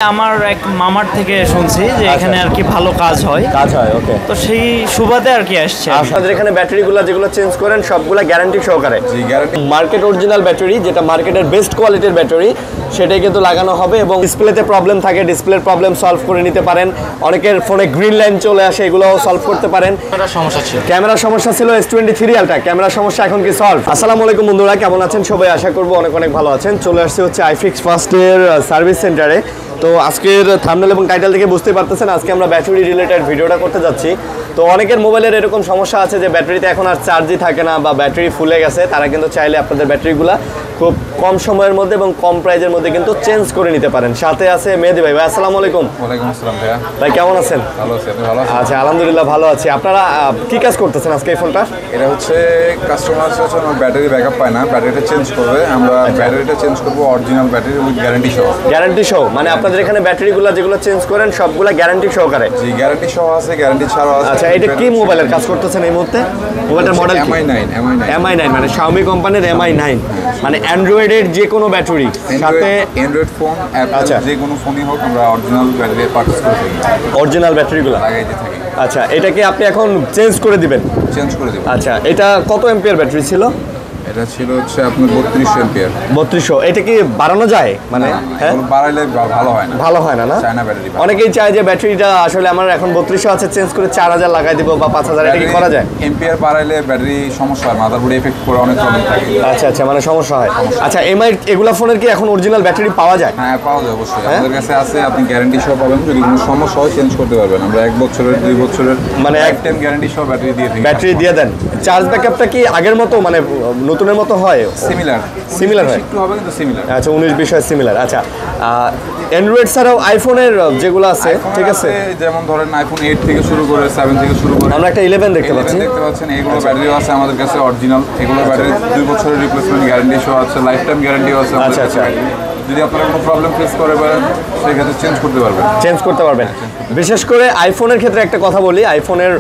আমার এক মামার থেকে শুনছি যে এখানে আর কি ভালো কাজ হয় ওকে তো সেই সুবাদে আর কি আসছে আপনাদের এখানে ব্যাটারিগুলো যেগুলো চেঞ্জ করেন সবগুলা গ্যারান্টি সহকারে জি গ্যারান্টি মার্কেট অরিজিনাল ব্যাটারি যেটা মার্কেটের বেস্ট কোয়ালিটির ব্যাটারি সেটাই কিন্তু লাগানো হবে এবং ডিসপ্লেতে প্রবলেম থাকে ডিসপ্লের প্রবলেম সলভ করে নিতে পারেন অনেকের ফোনে গ্রিন লাইন চলে আসে এগুলোও সলভ করতে পারেন ক্যামেরার সমস্যা ছিল S23 আলট্রা ক্যামেরার সমস্যা এখন কি সলভ আসসালামু আলাইকুম বন্ধুরা কেমন আছেন সবাই আশা করব অনেক অনেক ভালো আছেন চলে আসছে হচ্ছে আইফিক্স ফার্স্টের সার্ভিস সেন্টারে তো আজকের থাম্বনেল এবং টাইটেল থেকে বুঝতে পারতেছেন আজকে আমরা ব্যাটারি রিলেটেড ভিডিওটা করতে যাচ্ছি তো অনেকের মোবাইলের এরকম সমস্যা আছে যে ব্যাটারিতে এখন আর চার্জই থাকে না বা ব্যাটারি ফুলে গেছে তারা কিন্তু চাইলে আপনাদের ব্যাটারিগুলো খুব কম সময়ের মধ্যে এবং কম প্রাইজের মধ্যে কিন্তু চেঞ্জ করে নিতে পারেন সাথে আছে মেহেদি ভাই আসসালামু আলাইকুম ওয়ালাইকুম আসসালাম ভাইয়া ভাই কেমন আছেন ভালো আছি আপনি ভালো আছেন আচ্ছা আলহামদুলিল্লাহ ভালো আছি আপনারা কি কাজ করতেছেন আজকে এই ফোনটা এটা হচ্ছে কাস্টমার হচ্ছে ব্যাটারি ব্যাকআপ পায় না ব্যাটারিটা চেঞ্জ করবে আমরা ব্যাটারিটা চেঞ্জ করব অরিজিনাল ব্যাটারি উইথ গ্যারান্টি সহ গ্যারান্টি সহ মানে আপনাদের এখানে ব্যাটারিগুলো যেগুলো চেঞ্জ করেন সবগুলা গ্যারান্টি সহকারে জি গ্যারান্টি সহ আছে গ্যারান্টি ছাড়াও আছে আচ্ছা এটা কি মোবাইলের কাজ করতেছেন এই মুহূর্তে মোবাইলের মডেল কি Mi9 মানে Xiaomi কোম্পানির Mi9 মানে অ্যান্ড্রয়েডের যে কোনো ব্যাটারি সাথে অ্যান্ড্রয়েড ফোন অ্যাপল যে কোনো ফোনই হোক আমরা অরিজিনাল ব্যাটারি পারচেজ করে থাকি অরিজিনাল ব্যাটারিগুলো লাগাই দিয়ে থাকি আচ্ছা এটাকে আপনি এখন চেঞ্জ করে দিবেন চেঞ্জ করে দেব আচ্ছা এটা কত এম্পিয়ার ব্যাটারি ছিল এটা ছিল হচ্ছে আপনার 3200 এম্পিয়ার 3200 এটা কি বাড়ানো যায় মানে হ্যাঁ বাড়াইলে ভালো হয় না ভালো হয় না না চায়না ব্যাটারি অনেকেই চায় যে ব্যাটারিটা আসলে আমার এখন 3200 আছে চেঞ্জ করে 4000 লাগাই দিব বা 5000 এটা কি করা যায় এম্পিয়ার বাড়াইলে ব্যাটারি সমস্যা হয় মাদারবোর্ডে এফেক্ট করে অনেক প্রবলেম থাকে আচ্ছা আচ্ছা মানে সমস্যা হয় আচ্ছা এমআই এগুলা ফোনের কি এখন অরিজিনাল ব্যাটারি পাওয়া যায় হ্যাঁ পাওয়া যায় অবশ্যই আমাদের কাছে আছে আপনি গ্যারান্টি সহ পাবেন যদি কোনো সমস্যা হয় চেঞ্জ করতে পারবেন আমরা 1 বছরের 2 বছরের মানে লাইফ টাইম গ্যারান্টি সহ ব্যাটারি দিয়ে দিই ব্যাটারি দিয়ে দেন চার্জ ব্যাকআপটা কি আগের মতো মানে নতুনের মতো হয় সিমিলার হয় একটু হবে কিন্তু সিমিলার আচ্ছা 19 বিষয় সিমিলার আচ্ছা অ্যান্ড্রয়েড ছাড়াও আইফোনের যেগুলো আছে ঠিক আছে যেমন ধরেন আইফোন 8 থেকে শুরু করে 7 থেকে শুরু করে আমরা একটা 11 দেখতে পাচ্ছেন এগুলো ব্যাটারিও আছে আমাদের কাছে অরিজিনাল এগুলো ব্যাটারি 2 বছরের রিপ্লেসমেন্ট গ্যারান্টি সহ আছে লাইফ টাইম গ্যারান্টিও আছে আচ্ছা আচ্ছা যদি আপনারা কোনো প্রবলেম ফেস করে পারেন সেক্ষেত্রে চেঞ্জ করতে পারবেন বিশেষ করে আইফোনের ক্ষেত্রে একটা কথা বলি আইফোনের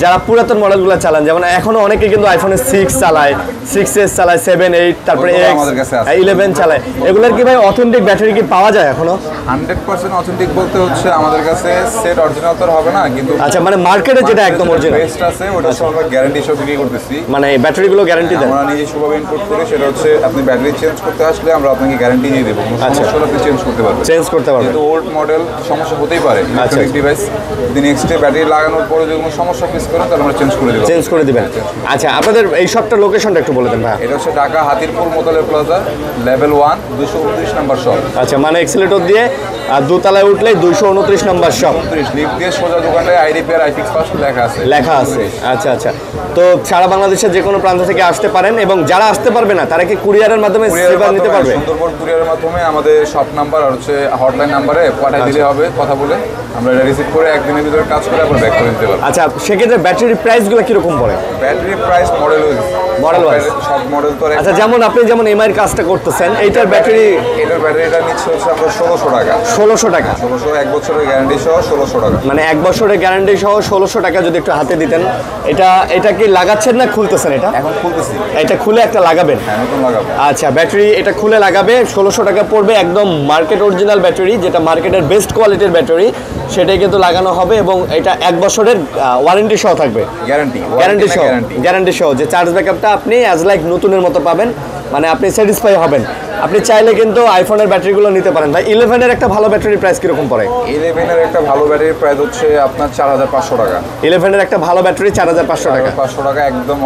যারা পুরাতন মডেলগুলো চালান যেমন এখনো অনেকে কিন্তু আইফোনের 6 চালায় 6s চালায় 7 8 তারপরে আমাদের কাছে আছে 11 চালায় এগুলোর কি ভাই অথেন্টিক ব্যাটারি কি পাওয়া যায় এখনো 100% অথেন্টিক বলতে হচ্ছে আমাদের কাছে সেট অরিজিনাল তো হবে না কিন্তু আচ্ছা মানে মার্কেটে যেটা একদম অরিজিনাল বেস্ট আছে ওটা সব আমরা গ্যারান্টি সহ বিক্রি করতেছি মানে ব্যাটারিগুলো গ্যারান্টি দেন আমরা নিজে সুভাবে ইনপুট করি সেটা হচ্ছে আপনি ব্যাটারি চেঞ্জ করতে আসলে আমরা আপনাকে গ্যারান্টি দিয়ে দেব সমস্যা হলে আপনি চেঞ্জ করতে পারবেন কিন্তু ওল্ড মডেল সমস্যা হতেই পারে ইলেকট্রনিক ডিভাইস যদি নেক্সট ডে ব্যাটারি লাগানোর পরে যদি কোনো সমস্যা ফেস করেন তাহলে আমরা চেঞ্জ করে দিবেন আচ্ছা আপনাদের এই শপটার লোকেশনটা একটু বলে দেন ভাই এটা হচ্ছে ঢাকা হাতিরপুল মোতালেব প্লাজা লেভেল 1 229 নম্বর শপ আচ্ছা মানে এক্সিলেটর দিয়ে দোতলায় উঠলে 229 নম্বর শপ 29 লিফট দিয়ে সোজা দোকানে আই রিপেয়ার আইফিক্স ফার্স্ট লেখা আছে আচ্ছা আচ্ছা তো সারা বাংলাদেশের যে কোনো প্রান্ত থেকে আসতে পারেন এবং যারা আসতে পারবে না তারা কি কুরিয়ারের মাধ্যমে সেবা নিতে পারবে সুন্দরবন কুরিয়ারের মাধ্যমে আমাদের শপ নাম্বার আর হচ্ছে হটলাইন নাম্বারে পাঠিয়ে দিলে হবে কথা বলে আমরা এটা রিসিভ করে একদিনের ভিতরে কাজ করে আবার ব্যাক করে দিতে পারবো আচ্ছা সেক্ষেত্রে ব্যাটারি প্রাইসগুলো কিরকম পড়ে ব্যাটারি প্রাইস মডেল ওয়াইজ সব মডেল তো আচ্ছা যেমন আপনি যেমন এমআই এর কাজটা করতেছেন এইটার ব্যাটারিটা নিচ্ছে হচ্ছে আমরা 1600 টাকা 1600 1 বছরের গ্যারান্টি সহ 1600 টাকা মানে 1 বছরের গ্যারান্টি সহ 1600 টাকা যদি একটু হাতে দিতেন এটা কি লাগাচ্ছেন না খুলতেছেন এটা এখন খুলতেছি এটা খুলে একটা লাগাবেন হ্যাঁ নতুন লাগাবো আচ্ছা ব্যাটারি এটা খুলে লাগাবে 1600 টাকা পড়বে একদম মার্কেট অরিজিনাল ব্যাটারি যেটা মার্কেটের বেস্ট কোয়ালিটির ব্যাটারি সেটাই কিন্তু লাগানো হবে এবং এটা 1 বছরের ওয়ারেন্টি সহ থাকবে গ্যারান্টি সহ যে চার্জ ব্যাকআপটা আপনি অ্যাজ লাইক নতুনের মতো পাবেন মানে আপনি স্যাটিসফাই হবেন আপনি চাইলে কিন্তু আইফোনের ব্যাটারিগুলো নিতে পারেন ভাই 11 এর একটা ভালো ব্যাটারি প্রাইস কিরকম পড়ে 11 এর একটা ভালো ব্যাটারির প্রাইস হচ্ছে আপনার 4500 টাকা 11 এর একটা ভালো ব্যাটারি 4500 টাকা 500 টাকা একদম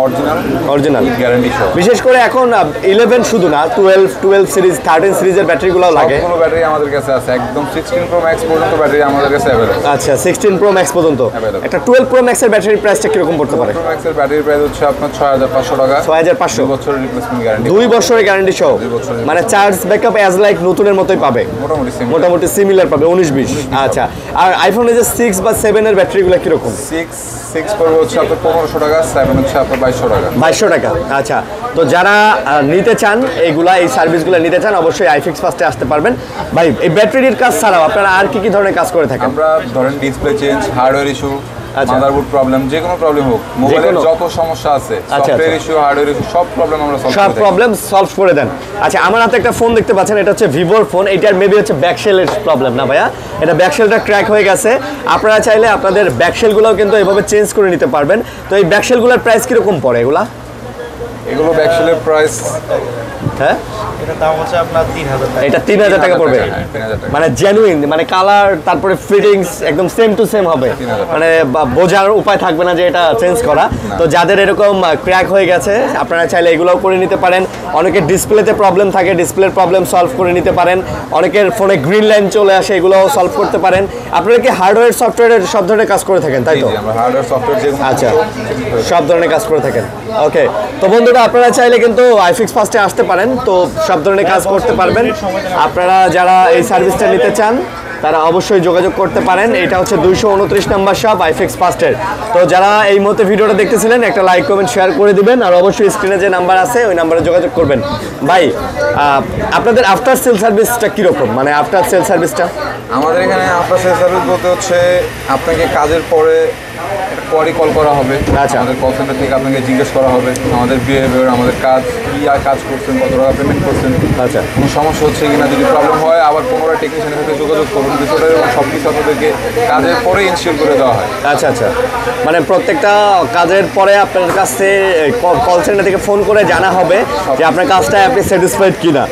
অরিজিনাল গ্যারান্টি সহ বিশেষ করে এখন 11 শুধু না 12 সিরিজ 13 সিরিজের ব্যাটারিগুলো লাগে সবগুলো ব্যাটারি আমাদের কাছে আছে একদম 16 প্রো ম্যাক্স পর্যন্ত ব্যাটারি আমাদের কাছে अवेलेबल আচ্ছা 16 প্রো ম্যাক্স পর্যন্ত একটা 12 প্রো ম্যাক্স এর ব্যাটারি প্রাইসটা কিরকম পড়তে পারে প্রো ম্যাক্স এর ব্যাটারি প্রাইস হচ্ছে আপনার 6500 টাকা 6500 2 বছরের রিপ্লেসমেন্ট গ্যারান্টি 2 বছরের গ্যারান্টি সহ মানে চার্জ ব্যাকআপ অ্যাজ লাইক নতুনের মতোই পাবে মোটামুটি সিমিলার পাবে 19-20 আচ্ছা আর আইফোনের যে 6 বা 7 এর ব্যাটারিগুলো কি রকম 6 পড়বে হচ্ছে আপনার 1500 টাকা 7 হচ্ছে আপনার 2200 টাকা আচ্ছা তো যারা নিতে চান এই সার্ভিসগুলো নিতে চান অবশ্যই আইফিক্স ফার্স্টে আসতে পারবেন ভাই এই ব্যাটারির কাজ ছাড়াও আপনারা আর কি ধরনের কাজ করে থাকেন আমরা ধরেন ডিসপ্লে চেঞ্জ হার্ডওয়্যার ইস্যু আচ্ছা। মাদারবোর্ড প্রবলেম, যে কোনো প্রবলেম হোক, মোবাইলের যত সমস্যা আছে, সফটওয়্যার ইস্যু, হার্ডওয়্যার ইস্যু, সব প্রবলেম আমরা সব প্রবলেম সলভ করে দেন। আচ্ছা, আমার হাতে একটা ফোন দেখতে পাচ্ছেন, এটা হচ্ছে ভিভোর ফোন। এটার মেবি হচ্ছে ব্যাকশেলের প্রবলেম না ভাইয়া, এটা ব্যাকশেলটা ক্র্যাক হয়ে গেছে। আপনারা চাইলে আপনাদের ব্যাকশেলগুলোও কিন্তু এভাবে চেঞ্জ করে নিতে পারবেন। তো এই ব্যাকশেলগুলোর প্রাইস কিরকম পড়ে এগুলো? ব্যাকশেলের প্রাইস, হ্যাঁ, এটা দাম হচ্ছে আপনার 3000 টাকা। এটা 3000 টাকা পড়বে, 3000 টাকা। মানে জেনুইন, মানে কালার তারপরে ফিটিংস একদম সেম টু সেম হবে, 3000 মানে বোঝার উপায় থাকবে না যে এটা চেঞ্জ করা। তো যাদের এরকম ক্র্যাক হয়ে গেছে আপনারা চাইলে এগুলোও করে নিতে পারেন। অনেকের ডিসপ্লেতে প্রবলেম থাকে, ডিসপ্লের প্রবলেম সলভ করে নিতে পারেন। অনেকের ফোনে গ্রিন লাইন চলে আসে, এগুলোও সলভ করতে পারেন। আপনারা কি হার্ডওয়্যার সফটওয়্যারের সব ধরনের কাজ করে থাকেন, তাই তো? আমরা হার্ডওয়্যার সফটওয়্যার যে আচ্ছা, সব ধরনের কাজ করে থাকেন। ওকে, তো বন্ধুরা আপনারা চাইলে কিন্তু আইফিক্স ফার্স্টে আসতে পারেন, তো সব ধরনের কাজ করতে পারবেন। আপনারা যারা এই সার্ভিসটা নিতে চান তারা অবশ্যই যোগাযোগ করতে পারেন। এটা হচ্ছে 229 নম্বর শপ আইফিক্স ফার্স্টের। তো যারা এই মুহূর্তে ভিডিওটা দেখতেছিলেন একটা লাইক কমেন্ট শেয়ার করে দিবেন, আর অবশ্যই স্ক্রিনে যে নাম্বার আছে ওই নাম্বারে যোগাযোগ করবেন। ভাই, আপনাদের আফটার সেল সার্ভিসটা কীরকম, মানে আফটার সেল সার্ভিসটা? আমাদের এখানে আফটার সেল সার্ভিস বলতে হচ্ছে আপনাকে কাজের পরে পরই কল করা হবে। আচ্ছা। আমাদের কল সেন্টার থেকে আপনাকে জিজ্ঞেস করা হবে আমাদের বিহেভিয়ার, আমাদের কাজ কি, আর কাজ করছেন, কত টাকা পেমেন্ট করছেন, আচ্ছা, কোনো সমস্যা হচ্ছে কিনা। যদি প্রবলেম হয় আবার পুনরায় টেকনিশিয়ানের সাথে যোগাযোগ করুন, বিষয়টা এবং সব কিছু আপনাদেরকে কাজের পরে ইনশিওর করে দেওয়া হয়। আচ্ছা আচ্ছা, মানে প্রত্যেকটা কাজের পরে আপনার কাছে কল সেন্টার থেকে ফোন করে জানা হবে যে আপনার কাজটায় আপনি স্যাটিসফাইড কিনা।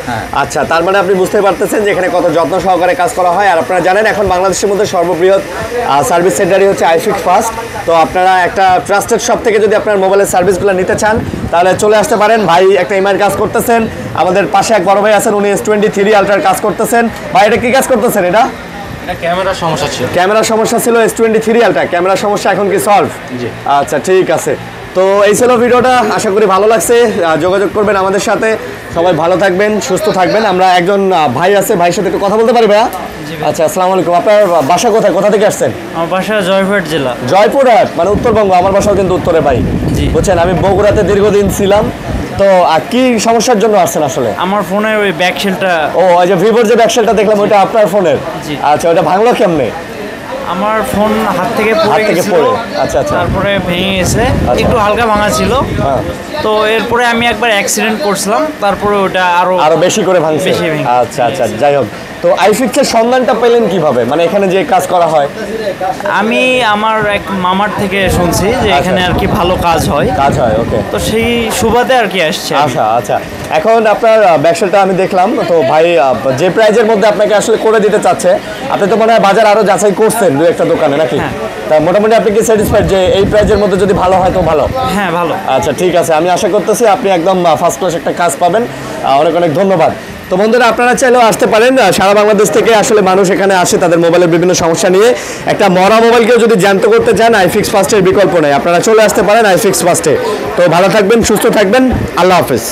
আচ্ছা, তার মানে আপনি বুঝতে পারতেছেন যে এখানে কত যত্ন সহকারে কাজ করা হয়। আর আপনারা জানেন এখন বাংলাদেশের মধ্যে সর্ববৃহৎ সার্ভিস সেন্টারই হচ্ছে আইফিক্স ফার্স্ট। তো আপনারা একটা ট্রাস্টেড শপ থেকে যদি আপনার মোবাইলের সার্ভিসগুলো নিতে চান তাহলে চলে আসতে পারেন। ভাই একটা ইমের কাজ করতেছেন, আমাদের পাশে এক বড় ভাই আছেন, উনি S23 আলট্রার কাজ করতেছেন। ভাই এটা কি কাজ করতেছেন? এটা ক্যামেরার সমস্যা ছিল। ক্যামেরার সমস্যা ছিল S23 আলট্রা, ক্যামেরার সমস্যা এখন কি সলভ? জি। আচ্ছা, ঠিক আছে। তো এই ছিল ভিডিওটা, আশা করি ভালো লাগছে। যোগাযোগ করবেন আমাদের সাথে। সবাই ভালো থাকবেন, সুস্থ থাকবেন। আমরা একজন ভাই আছে, ভাইয়ের সাথে একটু কথা বলতে পারি ভাইয়া? আচ্ছা, আসসালামু আলাইকুম। আপনার বাসা কোথায়, কোথা থেকে আসছেন? আমার বাসা জয়পুরহাট জেলা। জয়পুরহাট, মানে উত্তরবঙ্গ। আমার বাসাও কিন্তু উত্তরে ভাই। জি। বুঝছেন, আমি বগুড়াতে দীর্ঘদিন ছিলাম। তো কি সমস্যার জন্য আসছেন আসলে? আমার ফোনের ওই ব্যাকশেলটা, ও, ওই যে ভিভোর যে ব্যাকশেলটা দেখলাম ওইটা আপনার ফোনের? জি। আচ্ছা, ওটা ভাঙলো কেমনে? আমার ফোন হাত থেকে হাত পড়ে থেকে গেছিল। পড়ে, আচ্ছা আচ্ছা। তারপরে ভেঙে গেছে, একটু হালকা ভাঙা ছিল। হ্যাঁ। তো এরপরে আমি একবার অ্যাক্সিডেন্ট করছিলাম, তারপরে ওটা আরো বেশি করে ভাঙছে। বেশি ভেঙে। আচ্ছা আচ্ছা, যাই হোক। তো আইফিক্সের সন্ধানটা পেলেন কিভাবে, মানে এখানে যে কাজ করা হয়? আমি আমার এক মামার থেকে শুনছি যে এখানে আর কি ভালো কাজ হয়। কাজ হয়, ওকে। তো সেই সুবাদে আর কি আসছে। আচ্ছা আচ্ছা, এখন আপনার ব্যাকশেলটা আমি দেখলাম। তো ভাই যে প্রাইজের মধ্যে আপনাকে আসলে করে দিতে চাচ্ছে, আপনি তো মনে হয় বাজার আরো যাচাই করছেন দু একটা দোকানে নাকি? হ্যাঁ। তা মোটামুটি আপনি কি স্যাটিসফাইড যে এই প্রাইজের মধ্যে যদি ভালো হয় তো ভালো? হ্যাঁ, ভালো। আচ্ছা, ঠিক আছে। আমি আশা করতেছি আপনি একদম ফার্স্ট ক্লাস একটা কাজ পাবেন। অনেক অনেক ধন্যবাদ। তো বন্ধুরা আপনারা চাইলেও আসতে পারেন। সারা বাংলাদেশ থেকে আসলে মানুষ এখানে আসে তাদের মোবাইলের বিভিন্ন সমস্যা নিয়ে। একটা মরা মোবাইলকেও যদি জ্যান্ত করতে চান আইফিক্স ফার্স্টের বিকল্প নেই, আপনারা চলে আসতে পারেন আইফিক্স ফার্স্টে। তো ভালো থাকবেন, সুস্থ থাকবেন, আল্লাহ হাফেজ।